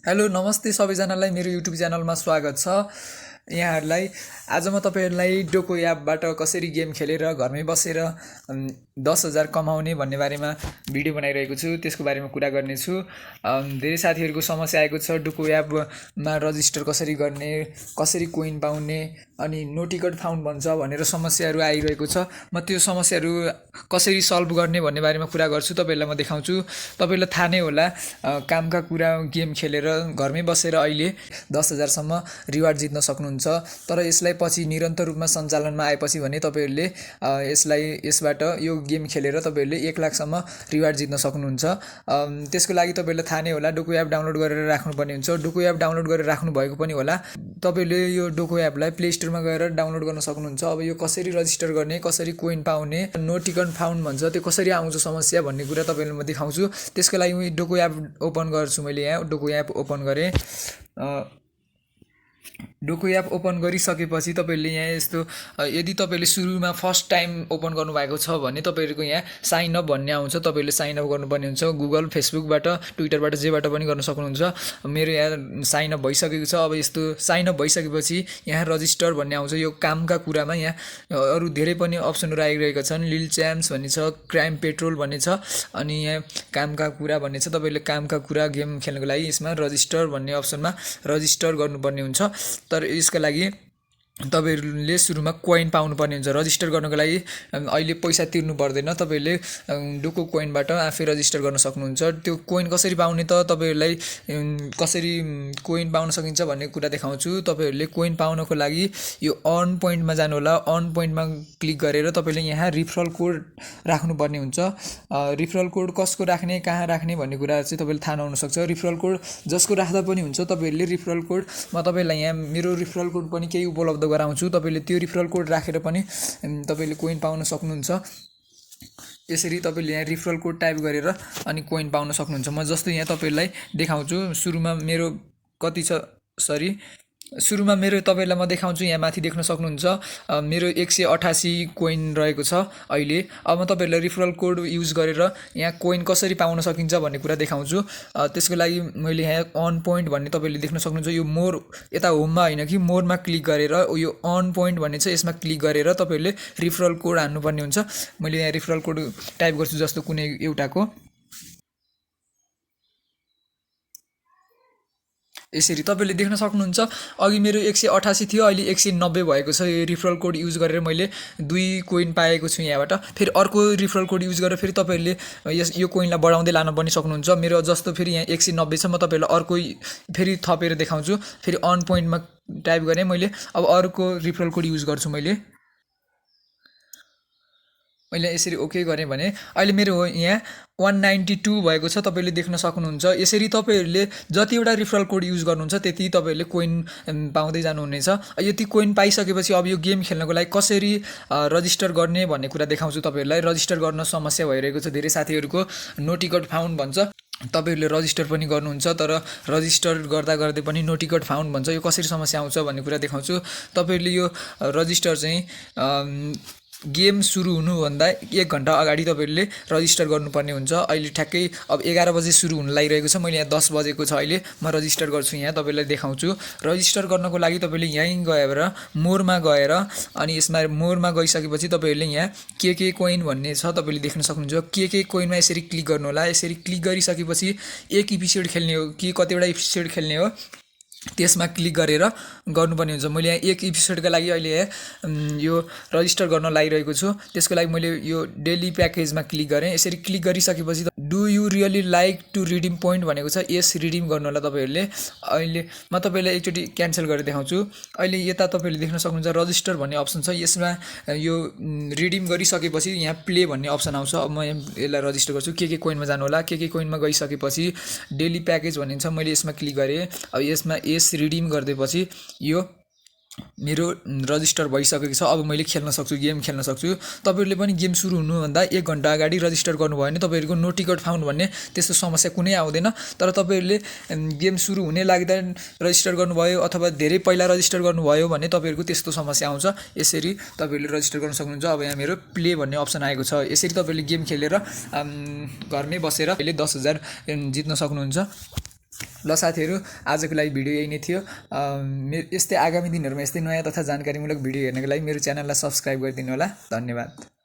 Hello नमस्ते सबैजनालाई मेरो युट्युब च्यानलमा स्वागत छ। यहाँहरूलाई आज म तपाईहरुलाई डोको एपबाट कसरी गेम खेलेर घरमै बसेर 10,000 कमाउने भन्ने बारेमा भिडियो बनाइरहेको छु। त्यसको बारेमा कुरा गर्ने छु। धेरै साथीहरुको समस्या आएको छ डोको एपमा रजिस्टर कसरी गर्ने, कसरी कोइन पाउने अनि नो टिकट फाउन्ड भन्छ भनेर समस्याहरु आइरहेको छ। म त्यो समस्याहरु कसरी सल्भ गर्ने भन्ने बारेमा कुरा गर्छु। तपाईहरुलाई म देखाउँछु। तपाईहरुलाई थाहा नै होला कामका कुरा गेम खेलेर घरमै बसेर अहिले 10,000 सम्म रिवार्ड जित्न सक्नुहुन्छ। तर यसलाई पछि निरन्तर रूपमा सञ्चालनमा आएपछि भने तपाईहरुले यसबाट यो गेम खेलेर तपाईहरुले 1 लाख सम्म रिवार्ड जित्न सक्नुहुन्छ। त्यसको लागि तपाईहरुलाई थाहा नै होला डोको एप डाउनलोड गरेर राख्नुपर्ने हुन्छ। डोको एप डाउनलोड गरेर राख्नु भएको पनि होला। तपाईहरुले यो डोको एपलाई प्ले स्टोरमा गएर डाउनलोड गर्न सक्नुहुन्छ। अब यो कसरी रजिस्टर गर्ने, कसरी कोइन पाउने, नो टिकट फाउन्ड भन्छ त्यो कसरी आउँछ समस्या भन्ने कुरा तपाईहरुलाई म देखाउँछु। त्यसको लागि म डोको एप ओपन गर्छु। मैले यहाँ डोको एप ओपन गरे। डोको एप ओपन गरिसकेपछि तपाईहरुले यहाँ यस्तो यदि तपाईहरुले सुरुमा फर्स्ट टाइम ओपन गर्नु भएको छ भने तपाईहरुको यहाँ साइन अप भन्ने आउँछ। तपाईहरुले साइन अप गर्नुपर्ने हुन्छ। गुगल, फेसबुकबाट, ट्विटरबाट जेबाट पनि गर्न सक्नुहुन्छ। मेरो यहाँ साइन अप भइसकेको छ। अब यस्तो साइन अप भइसकेपछि यहाँ रजिस्टर भन्ने आउँछ। यो कामका कुरामा यहाँ अरु धेरै पनि अप्सनहरु आइरहेका छन्। लिल च्याम्प्स भन्ने छ, क्राइम पेट्रोल भन्ने छ अनि यहाँ कामका कुरा भन्ने छ। तपाईहरुले कामका कुरा गेम खेल्नको लागि यसमा रजिस्टर भन्ने अप्सनमा रजिस्टर गर्नुपर्ने हुन्छ। तर यसका लागि तपाईहरुले सुरुमा कोइन पाउनुपर्ने हुन्छ। रजिस्टर गर्नको लागि अहिले पैसा तिर्नु पर्दैन। तपाईहरुले डोको कोइनबाट आफै रजिस्टर गर्न सक्नुहुन्छ। त्यो कोइन कसरी पाउने त तपाईहरुलाई कसरी कोइन पाउन सकिन्छ भन्ने कुरा देखाउँछु। तपाईहरुले कोइन पाउनको लागि यो अर्न पोइन्टमा जानु होला। अर्न पोइन्टमा क्लिक गरेर तपाईले यहाँ रिफरल कोड राख्नुपर्ने हुन्छ। रिफरल कोड कसको राख्ने, कहाँ राख्ने भन्ने कुरा चाहिँ तपाईले थाहा नहुन सक्छ। रिफरल कोड जसको राख्दा पनि हुन्छ। तपाईहरुले रिफरल कोड म तपाईलाई यहाँ मेरो रिफरल कोड पनि केही उपलब्ध गराउँछु। तपाईले त्यो रिफरल कोड राखेर पनि तपाईले कोइन पाउन सक्नुहुन्छ। यसरी तपाईले यहाँ रिफरल कोड टाइप गरेर अनि कोइन पाउन सक्नुहुन्छ। म जस्तो यहाँ तपाईलाई देखाउँछु। सुरुमा मेरो तपाईलाई म देखाउँछु। यहाँ माथि देख्न सक्नुहुन्छ मेरो 188 कोइन रहेको छ अहिले। अब म तपाईहरुलाई रिफरल कोड युज गरेर यहाँ कोइन कसरी पाउन सकिन्छ भन्ने कुरा देखाउँछु। त्यसको लागि मैले यहाँ अर्न पोइन्ट भन्ने तपाईले देख्न सक्नुहुन्छ। यो मोर यता होममा हैन कि मोरमा क्लिक गरेर यो अर्न पोइन्ट भन्ने छ यसमा क्लिक गरेर तपाईले रिफरल कोड हाल्नुपर्ने हुन्छ। मैले यहाँ रिफरल कोड टाइप गर्छु जस्तो कुनै एउटाको। यसरी तपाईले देख्न सक्नुहुन्छ। अघि मेरो 188 थियो, अहिले 190 भएको छ। यो रिफरल कोड युज गरेर मैले 2 कोइन पाएको छु यहाँबाट। फेरि अर्को रिफरल कोड युज गरेर फेरि तपाईहरुले यो कोइनलाई बढाउँदै लान पनि सक्नुहुन्छ। मेरो जस्तो फेरि यहाँ 190 छ। म तपाईहरुलाई अर्को फेरि थपेर देखाउँछु। फेरि अर्न पोइन्टमा टाइप गरे मैले। अब अर्को रिफरल कोड युज गर्छु। मैले यसरी ओके गरेँ भने अहिले मेरो यहाँ 192 भएको छ। तपाईले देख्न सक्नुहुन्छ। यसरी तपाईहरुले जतिवटा रिफरल कोड युज गर्नुहुन्छ त्यति तपाईहरुले कोइन पाउँदै जानुहुनेछ। यति कोइन पाइसकेपछि अब यो गेम खेल्नको लागि कसरी रजिस्टर गर्ने भन्ने कुरा देखाउँछु तपाईहरुलाई। रजिस्टर गर्न समस्या भइरहेको छ धेरै साथीहरुको। नो टिकट फाउन्ड भन्छ। तपाईहरुले रजिस्टर पनि गर्नुहुन्छ तर रजिस्टर गर्दा गर्दै पनि नो टिकट फाउन्ड भन्छ। यो कसरी समस्या आउँछ भन्ने कुरा देखाउँछु। तपाईहरुले यो रजिस्टर चाहिँ गेम सुरु हुनुभन्दा 1 घण्टा अगाडि तपाईहरुले रजिस्टर गर्नुपर्ने हुन्छ। अहिले ठ्याक्कै अब 11 बजे सुरु हुन लागिरहेको छ। मैले यहाँ 10 बजेको छ अहिले। म रजिस्टर गर्छु। यहाँ तपाईलाई देखाउँछु। रजिस्टर गर्नको लागि तपाईले यहीँ गएर मोरमा गएर अनि यसमा मोरमा गइसकेपछि तपाईहरुले यहाँ के कोइन भन्ने छ तपाईले देख्न सक्नुहुन्छ। के कोइनमा यसरी क्लिक गर्नु होला। यसरी क्लिक गरिसकेपछि एक एपिसोड खेल्ने हो कि कतिवटा एपिसोड खेल्ने हो त्यसमा क्लिक गरेर गर्नुपर्ने हुन्छ। मैले यहाँ 1 एपिसोडका लागि अहिले यो रजिस्टर गर्न लागिरहेको छु। त्यसको लागि मैले यो डेली प्याकेजमा क्लिक गरेँ। यसरी क्लिक गरिसकेपछि do you really like to redeem point भनेको छ। यस रिडिम गर्नु होला तपाईहरुले। अहिले म तपाईलाई एकचोटी क्यान्सल गरेर देखाउँछु। अहिले यता तपाईले देख्न सक्नुहुन्छ रजिस्टर भन्ने अप्सन छ। यसमा यो रिडिम गरिसकेपछि यहाँ प्ले भन्ने अप्सन आउँछ। अब म यसलाई रजिस्टर गर्छु। के कोइनमा जानु होला। के कोइनमा गइसकेपछि डेली प्याकेज भन्ने छ। मैले यसमा क्लिक गरेँ। अब यसमा यस रिडिम गर्दैपछि यो मेरो रजिस्टर भइसकेको छ। अब मैले खेल्न सक्छु, गेम खेल्न सक्छु। तपाईहरुले पनि गेम सुरु हुनुभन्दा 1 घण्टा अगाडि रजिस्टर गर्नुभयो भने तपाईहरुको नो टिकट फाउन्ड भन्ने त्यस्तो समस्या कुनै आउँदैन। तर तपाईहरुले गेम सुरु हुने लाग्दा रजिस्टर गर्नुभयो अथवा धेरै पहिला रजिस्टर गर्नुभयो भने तपाईहरुको त्यस्तो समस्या आउँछ। यसरी तपाईहरुले रजिस्टर गर्न सक्नुहुन्छ। अब यहाँ मेरो प्ले भन्ने अप्सन आएको छ। यसरी तपाईहरुले गेम खेलेर घरमै बसेर अहिले 10,000 जित्न सक्नुहुन्छ। ल साथीहरू, आजको लागि भिडियो यही नै थियो। यस्तै आगामी दिनहरूमा यस्तै नयाँ तथा जानकारीमूलक भिडियो हेर्नको लागि मेरो च्यानललाई सब्स्क्राइब गरिदिनु होला। धन्यवाद।